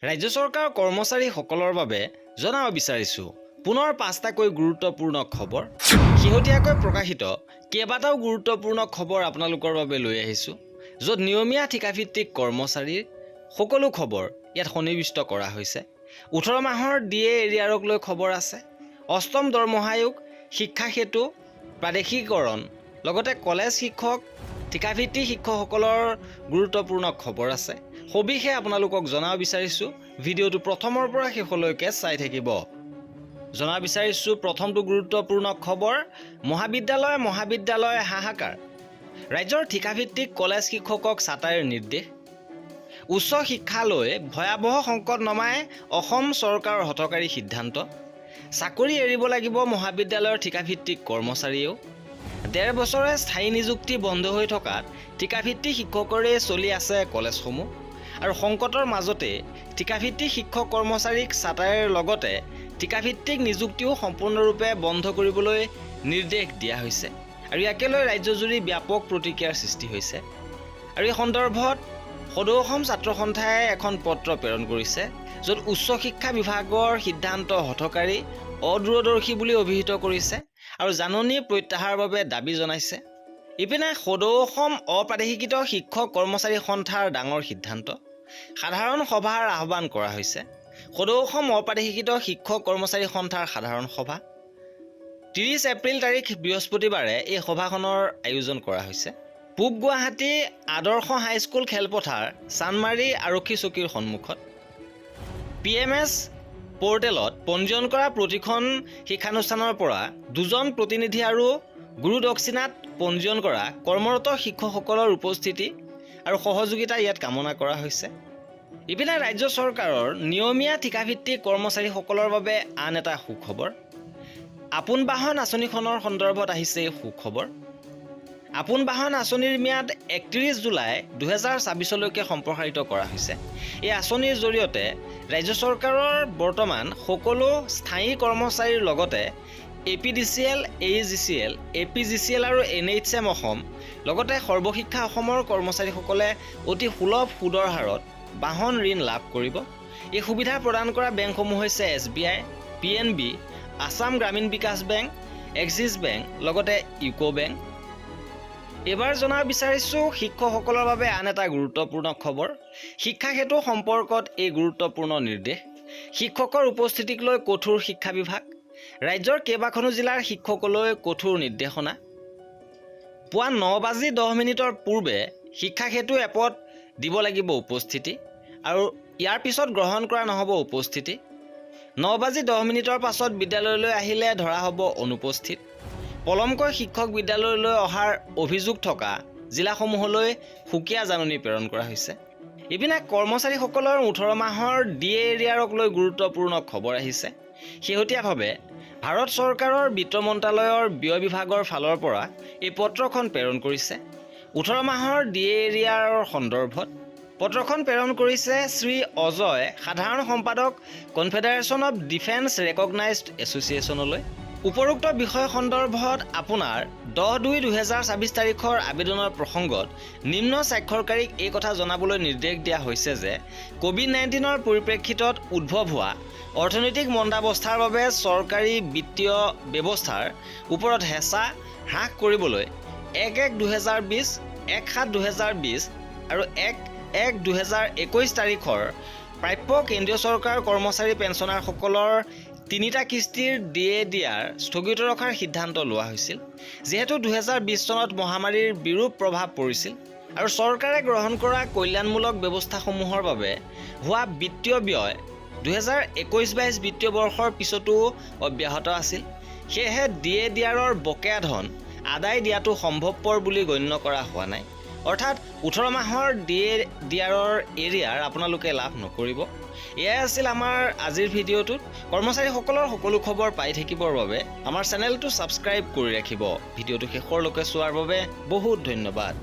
ৰাজ্য চৰকাৰৰ কৰ্মচাৰীসকলৰ বাবে জনাব বিচাৰিছোঁ পুনৰ 5টাকৈ গুৰুত্বপূৰ্ণ খবৰ। শেহতীয়াকৈ প্ৰকাশিত কেইবাটাও গুৰুত্বপূৰ্ণ খবৰ আপোনালোকৰ বাবে লৈ আহিছোঁ, য'ত নিয়মীয়া ঠিকাভিত্তিক কৰ্মচাৰীৰ সকলো খবৰ ইয়াত সন্নিৱিষ্ট কৰা হৈছে। 18 মাহৰ DA এৰিয়াৰক লৈ খবৰ আছে। 8ম দৰমহা আয়োগ, শিক্ষা সেতু, প্ৰাদেশিকৰণ, লগতে কলেজ শিক্ষক, ঠিকাভিত্তিক শিক্ষকসকলৰ গুৰুত্বপূৰ্ণ খবৰ আছে। সবিশেষ আপোনালোকক জনাব বিচাৰিছোঁ, ভিডিঅ'টো প্ৰথমৰ পৰা শেষলৈকে চাই থাকিব। জনাব বিচাৰিছোঁ প্ৰথমটো গুৰুত্বপূৰ্ণ খবৰ, মহাবিদ্যালয় হাহাকাৰ। ৰাজ্যৰ ঠিকাভিত্তিক কলেজ শিক্ষকক ছাঁটাইৰ নিৰ্দেশ। উচ্চ শিক্ষালৈ ভয়াৱহ সংকট নমাই অসম চৰকাৰৰ হঠকাৰী সিদ্ধান্ত। চাকৰি এৰিব লাগিব মহাবিদ্যালয়ৰ ঠিকাভিত্তিক কৰ্মচাৰীয়েও। 1.5 বছৰে স্থায়ী নিযুক্তি বন্ধ হৈ থকাত ঠিকাভিত্তিক শিক্ষকৰে চলি আছে কলেজসমূহ। আৰু সংকটৰ মাজতে ঠিকাভিত্তিক শিক্ষক কৰ্মচাৰীক ছাঁটাইৰ লগতে ঠিকাভিত্তিক নিযুক্তিও সম্পূৰ্ণৰূপে বন্ধ কৰিবলৈ নিৰ্দেশ দিয়া হৈছে। আৰু ইয়াকে লৈ ৰাজ্যজুৰি ব্যাপক প্ৰতিক্ৰিয়াৰ সৃষ্টি হৈছে। আৰু এই সন্দৰ্ভত সদৌ অসম ছাত্ৰ সন্থাই এখন পত্ৰ প্ৰেৰণ কৰিছে, য'ত উচ্চ শিক্ষা বিভাগৰ সিদ্ধান্ত হঠকাৰী, অদূৰদৰ্শী বুলি অভিহিত কৰিছে আৰু জাননী প্ৰত্যাহাৰৰ বাবে দাবী জনাইছে। ইপিনে সদৌ অসম অপ্ৰাদেশিকৃত শিক্ষক কৰ্মচাৰী সন্থাৰ ডাঙৰ সিদ্ধান্ত। সাধাৰণ সভাৰ আহ্বান কৰা হৈছে। সদৌ অসম অপ্ৰাদেশিকৃত শিক্ষক কৰ্মচাৰী সন্থাৰ সাধাৰণ সভা 30 এপ্ৰিল তাৰিখ বৃহস্পতিবাৰে এই সভাখনৰ আয়োজন কৰা হৈছে। পূব গুৱাহাটী আদৰ্শ হাইস্কুল খেলপথাৰ চানমাৰী আৰক্ষী চকীৰ সন্মুখত। PMS পৰ্টেলত পঞ্জীয়ন কৰা প্ৰতিখন শিক্ষানুষ্ঠানৰ পৰা 2জন প্ৰতিনিধি আৰু গুৰু দক্ষিণাত পঞ্জীয়ন কৰা কৰ্মৰত শিক্ষকসকলৰ উপস্থিতি আৰু সহযোগিতা ইয়াত কামনা কৰা হৈছে। ইপিনে ৰাজ্য চৰকাৰৰ নিয়মীয়া ঠিকাভিত্তিক কৰ্মচাৰীসকলৰ বাবে আন এটা সুখবৰ। আপোন বাহন আঁচনিখনৰ সন্দৰ্ভত আহিছে এই সুখবৰ। আপোন বাহন আঁচনিৰ ম্যাদ 31 জুলাই 2024লৈকে সম্প্ৰসাৰিত কৰা হৈছে। এই আঁচনিৰ জৰিয়তে ৰাজ্য চৰকাৰৰ বৰ্তমান সকলো স্থায়ী কৰ্মচাৰীৰ লগতে APDCL, AEGCL, APGCL আৰু NHM অসম লগতে সৰ্বশিক্ষা অসমৰ কৰ্মচাৰীসকলে অতি সুলভ সুদৰ হাৰত বাহন ঋণ লাভ কৰিব। এই সুবিধা প্ৰদান কৰা বেংকসমূহ হৈছে SBI, PNB, আসাম গ্ৰামীণ বিকাশ বেংক, এক্সিছ বেংক লগতে ইউকো বেংক। এবাৰ জনাব বিচাৰিছোঁ শিক্ষকসকলৰ বাবে আন এটা গুৰুত্বপূৰ্ণ খবৰ। শিক্ষা সেতু সম্পৰ্কত এই গুৰুত্বপূৰ্ণ নিৰ্দেশ। শিক্ষকৰ উপস্থিতিক লৈ কঠোৰ শিক্ষা বিভাগ। ৰাজ্যৰ কেইবাখনো জিলাৰ শিক্ষকলৈ কঠোৰ নিৰ্দেশনা। পুৱা 9:10 পূৰ্বে শিক্ষা সেতু এপত দিব লাগিব উপস্থিতি আৰু ইয়াৰ পিছত গ্ৰহণ কৰা নহ'ব উপস্থিতি। 9:10 পাছত বিদ্যালয়লৈ আহিলে ধৰা হ'ব অনুপস্থিত। পলমকৈ শিক্ষক বিদ্যালয়লৈ অহাৰ অভিযোগ থকা জিলাসমূহলৈ সুকীয়া জাননী প্ৰেৰণ কৰা হৈছে। ইপিনে কৰ্মচাৰীসকলৰ 18 মাহৰ DA এৰিয়াৰক লৈ গুৰুত্বপূৰ্ণ খবৰ আহিছে। শেহতীয়াভাৱে ভাৰত চৰকাৰৰ বিত্ত মন্ত্ৰালয়ৰ ব্যয় বিভাগৰ ফালৰ পৰা এই পত্ৰখন প্ৰেৰণ কৰিছে। 18 মাহৰ DA এৰিয়াৰ সন্দৰ্ভত পত্ৰখন প্ৰেৰণ কৰিছে শ্ৰী অজয়, সাধাৰণ সম্পাদক, কনফেডাৰেশ্যন অৱ ডিফেন্স ৰেকগনাইজড এছ'চিয়েশ্যনলৈ। উপৰোক্ত বিষয় সন্দৰ্ভত আপোনাৰ 10/2/2024 তাৰিখৰ আবেদনৰ প্ৰসংগত নিম্ন স্বাক্ষৰকাৰীক এই কথা জনাবলৈ নিৰ্দেশ দিয়া হৈছে যে COVID-19ৰ পৰিপ্ৰেক্ষিতত উদ্ভৱ হোৱা অৰ্থনৈতিক মন্দাৱস্থাৰ বাবে চৰকাৰী বিত্তীয় ব্যৱস্থাৰ ওপৰত হেঁচা হ্ৰাস কৰিবলৈ 1/1/2020, 1/7/2020 আৰু 1/1/2021 তাৰিখৰ প্ৰাপ্য কেন্দ্ৰীয় চৰকাৰৰ কৰ্মচাৰী পেঞ্চনাৰসকলৰ 3টা কিস্তিৰ DA দিয়াৰ স্থগিত ৰখাৰ সিদ্ধান্ত লোৱা হৈছিল। যিহেতু 2020 চনত মহামাৰীৰ বিৰূপ প্ৰভাৱ পৰিছিল আৰু চৰকাৰে গ্ৰহণ কৰা কল্যাণমূলক ব্যৱস্থাসমূহৰ বাবে হোৱা বিত্তীয় ব্যয় 2021-22 বিত্তীয় বৰ্ষৰ পিছতো অব্যাহত আছিল, সেয়েহে DA দিয়াৰৰ বকেয়া ধন আদায় দিয়াটো সম্ভৱপৰ বুলি গণ্য কৰা হোৱা নাই। অৰ্থাৎ 18 মাহৰ DA দিয়াৰৰ এৰিয়াৰ আপোনালোকে লাভ নকৰিব। এয়াই আছিল আমাৰ আজিৰ ভিডিঅ'টোত। কৰ্মচাৰীসকলৰ সকলো খবৰ পাই থাকিবৰ বাবে আমাৰ চেনেলটো ছাবস্ক্ৰাইব কৰি ৰাখিব। ভিডিঅ'টো শেষৰলৈকে চোৱাৰ বাবে বহুত ধন্যবাদ।